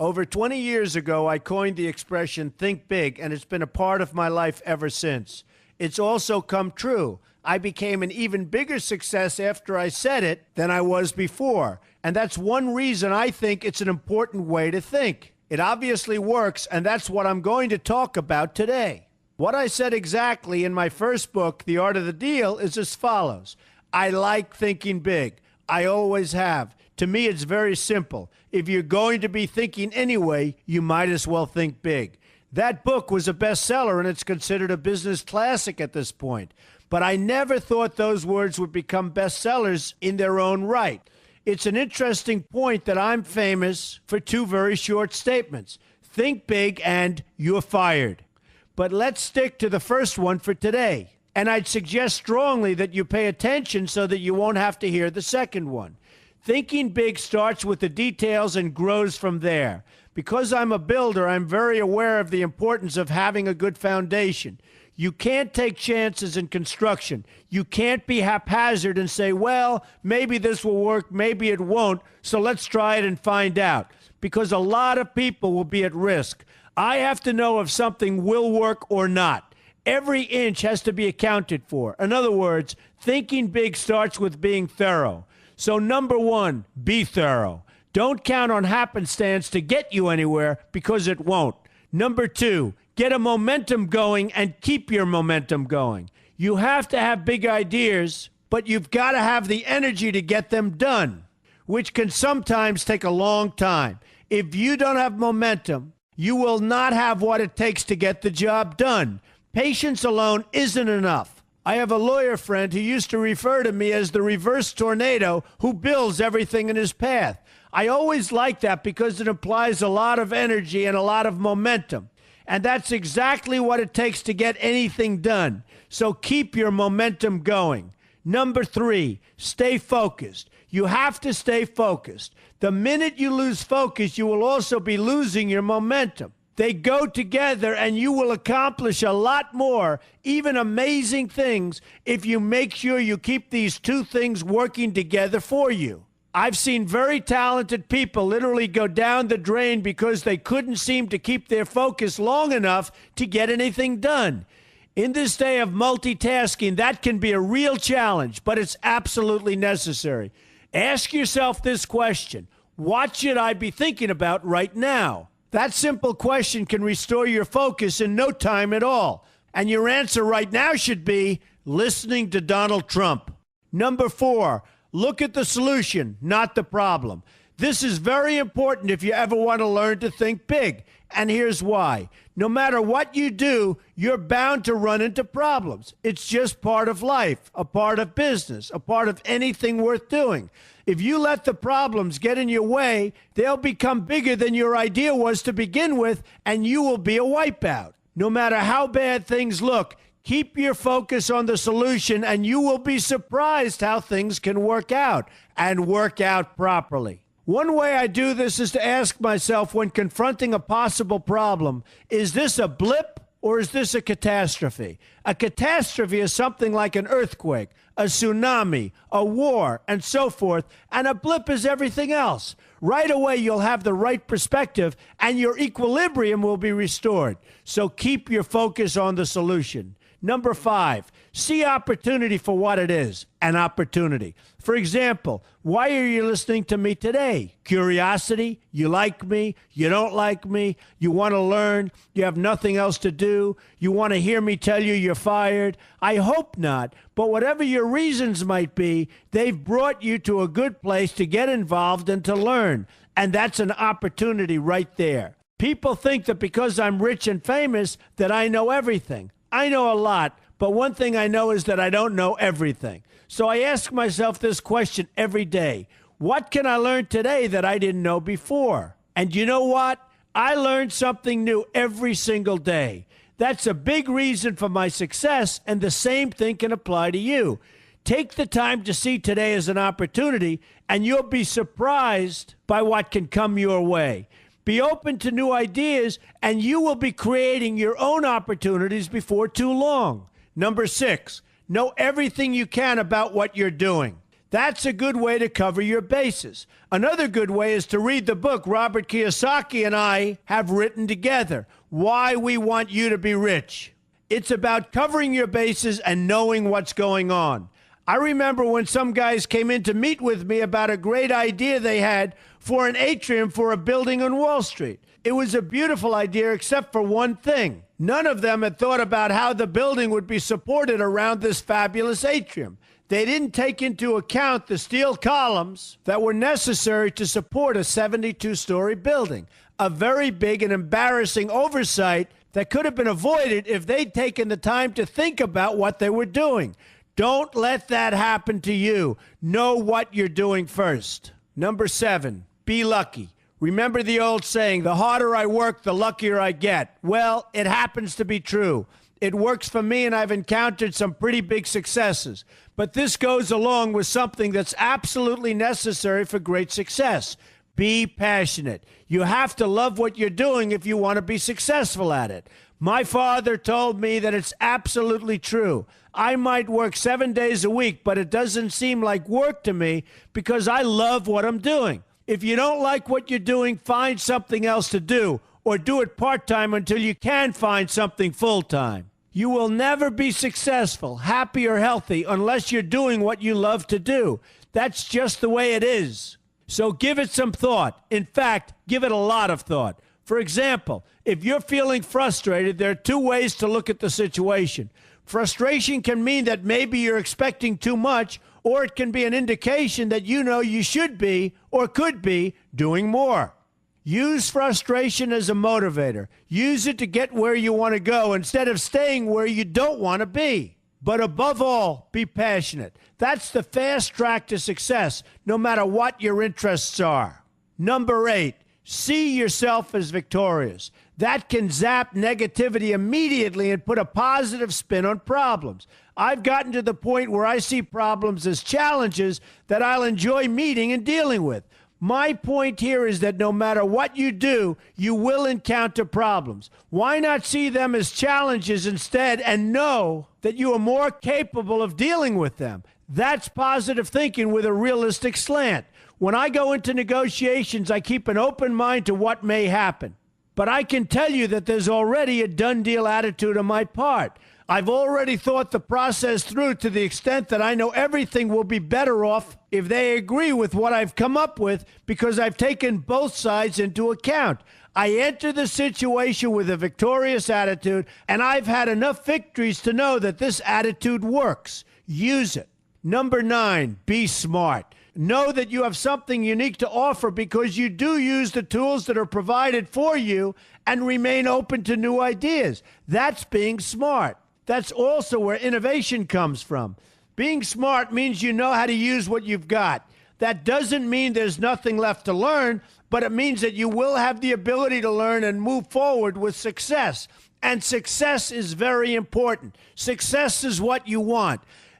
Over 20 years ago, I coined the expression think big, and it's been a part of my life ever since. It's also come true. I became an even bigger success after I said it than I was before. And that's one reason I think it's an important way to think. It obviously works, and that's what I'm going to talk about today. What I said exactly in my first book, The Art of the Deal, is as follows. I like thinking big. I always have. To me, it's very simple. If you're going to be thinking anyway, you might as well think big. That book was a bestseller, and it's considered a business classic at this point. But I never thought those words would become bestsellers in their own right. It's an interesting point that I'm famous for two very short statements. Think big and you're fired. But let's stick to the first one for today. And I'd suggest strongly that you pay attention so that you won't have to hear the second one. Thinking big starts with the details and grows from there. Because I'm a builder, I'm very aware of the importance of having a good foundation. You can't take chances in construction. You can't be haphazard and say, well, maybe this will work, maybe it won't, so let's try it and find out. Because a lot of people will be at risk. I have to know if something will work or not. Every inch has to be accounted for. In other words, thinking big starts with being thorough. So number one, be thorough. Don't count on happenstance to get you anywhere because it won't. Number two, get a momentum going and keep your momentum going. You have to have big ideas, but you've got to have the energy to get them done, which can sometimes take a long time. If you don't have momentum, you will not have what it takes to get the job done. Patience alone isn't enough. I have a lawyer friend who used to refer to me as the reverse tornado who builds everything in his path. I always like that because it implies a lot of energy and a lot of momentum. And that's exactly what it takes to get anything done. So keep your momentum going. Number three, stay focused. You have to stay focused. The minute you lose focus, you will also be losing your momentum. They go together, and you will accomplish a lot more, even amazing things, if you make sure you keep these two things working together for you. I've seen very talented people literally go down the drain because they couldn't seem to keep their focus long enough to get anything done. In this day of multitasking, that can be a real challenge, but it's absolutely necessary. Ask yourself this question: what should I be thinking about right now? That simple question can restore your focus in no time at all. And your answer right now should be listening to Donald Trump. Number four, look at the solution, not the problem. This is very important if you ever want to learn to think big. And here's why. No matter what you do, you're bound to run into problems. It's just part of life, a part of business, a part of anything worth doing. If you let the problems get in your way, they'll become bigger than your idea was to begin with, and you will be a wipeout. No matter how bad things look, keep your focus on the solution, and you will be surprised how things can work out, and work out properly. One way I do this is to ask myself when confronting a possible problem, is this a blip or is this a catastrophe? A catastrophe is something like an earthquake, a tsunami, a war, and so forth, and a blip is everything else. Right away, you'll have the right perspective, and your equilibrium will be restored. So keep your focus on the solution. Number five, see opportunity for what it is, an opportunity. For example, why are you listening to me today? Curiosity? You like me? You don't like me? You want to learn? You have nothing else to do? You want to hear me tell you you're fired? I hope not. But whatever your reasons might be, they've brought you to a good place to get involved and to learn. And that's an opportunity right there. People think that because I'm rich and famous that I know everything. I know a lot, but one thing I know is that I don't know everything. So I ask myself this question every day. What can I learn today that I didn't know before? And you know what? I learn something new every single day. That's a big reason for my success, and the same thing can apply to you. Take the time to see today as an opportunity, and you'll be surprised by what can come your way. Be open to new ideas, and you will be creating your own opportunities before too long. Number six, know everything you can about what you're doing. That's a good way to cover your bases. Another good way is to read the book Robert Kiyosaki and I have written together, Why We Want You to Be Rich. It's about covering your bases and knowing what's going on. I remember when some guys came in to meet with me about a great idea they had for an atrium for a building on Wall Street. It was a beautiful idea except for one thing. None of them had thought about how the building would be supported around this fabulous atrium. They didn't take into account the steel columns that were necessary to support a 72-story building, a very big and embarrassing oversight that could have been avoided if they'd taken the time to think about what they were doing. Don't let that happen to you. Know what you're doing first. Number 7, be lucky. Remember the old saying, the harder I work, the luckier I get. Well, it happens to be true. It works for me, and I've encountered some pretty big successes. But this goes along with something that's absolutely necessary for great success. Be passionate. You have to love what you're doing if you want to be successful at it. My father told me that it's absolutely true. I might work 7 days a week, but it doesn't seem like work to me because I love what I'm doing. If you don't like what you're doing, find something else to do, or do it part-time until you can find something full-time. You will never be successful, happy, or healthy unless you're doing what you love to do. That's just the way it is. So give it some thought. In fact, give it a lot of thought. For example, if you're feeling frustrated, there are 2 ways to look at the situation. Frustration can mean that maybe you're expecting too much, or it can be an indication that you know you should be or could be doing more. Use frustration as a motivator. Use it to get where you want to go instead of staying where you don't want to be. But above all, be passionate. That's the fast track to success, no matter what your interests are. Number 8, see yourself as victorious. That can zap negativity immediately and put a positive spin on problems. I've gotten to the point where I see problems as challenges that I'll enjoy meeting and dealing with. My point here is that no matter what you do, you will encounter problems. Why not see them as challenges instead and know that you are more capable of dealing with them? That's positive thinking with a realistic slant. When I go into negotiations, I keep an open mind to what may happen. But I can tell you that there's already a done deal attitude on my part. I've already thought the process through to the extent that I know everything will be better off if they agree with what I've come up with because I've taken both sides into account. I enter the situation with a victorious attitude, and I've had enough victories to know that this attitude works. Use it. Number 9, be smart. Know that you have something unique to offer because you do use the tools that are provided for you and remain open to new ideas. That's being smart. That's also where innovation comes from. Being smart means you know how to use what you've got. That doesn't mean there's nothing left to learn, but it means that you will have the ability to learn and move forward with success. And success is very important. Success is what you want.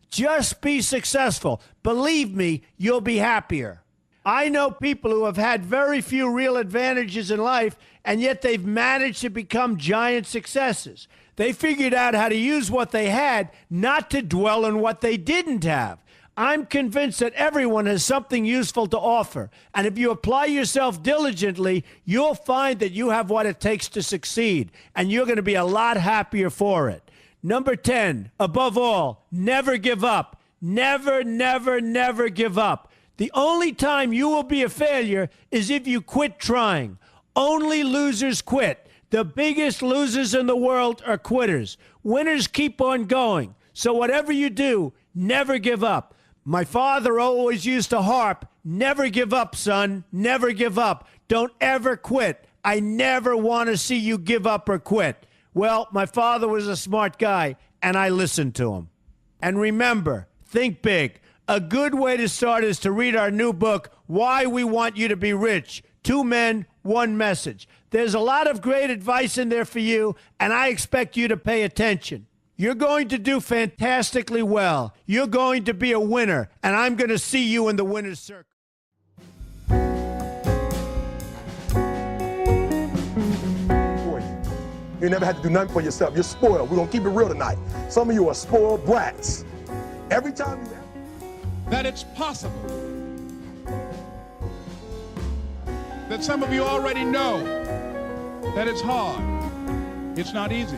Just be successful. Believe me, you'll be happier. I know people who have had very few real advantages in life, and yet they've managed to become giant successes. They figured out how to use what they had, not to dwell on what they didn't have. I'm convinced that everyone has something useful to offer, and if you apply yourself diligently, you'll find that you have what it takes to succeed, and you're going to be a lot happier for it. Number 10, above all, never give up. Never, never, never give up. The only time you will be a failure is if you quit trying. Only losers quit. The biggest losers in the world are quitters. Winners keep on going. So whatever you do, never give up. My father always used to harp, never give up, son, never give up. Don't ever quit. I never want to see you give up or quit. Well, my father was a smart guy, and I listened to him. And remember, think big. A good way to start is to read our new book, Why We Want You to Be Rich. 2 men, 1 message. There's a lot of great advice in there for you, and I expect you to pay attention. You're going to do fantastically well. You're going to be a winner, and I'm going to see you in the winner's circle. You never had to do nothing for yourself. You're spoiled. We're going to keep it real tonight. Some of you are spoiled brats. Every time you that it's possible. That some of you already know that it's hard. It's not easy.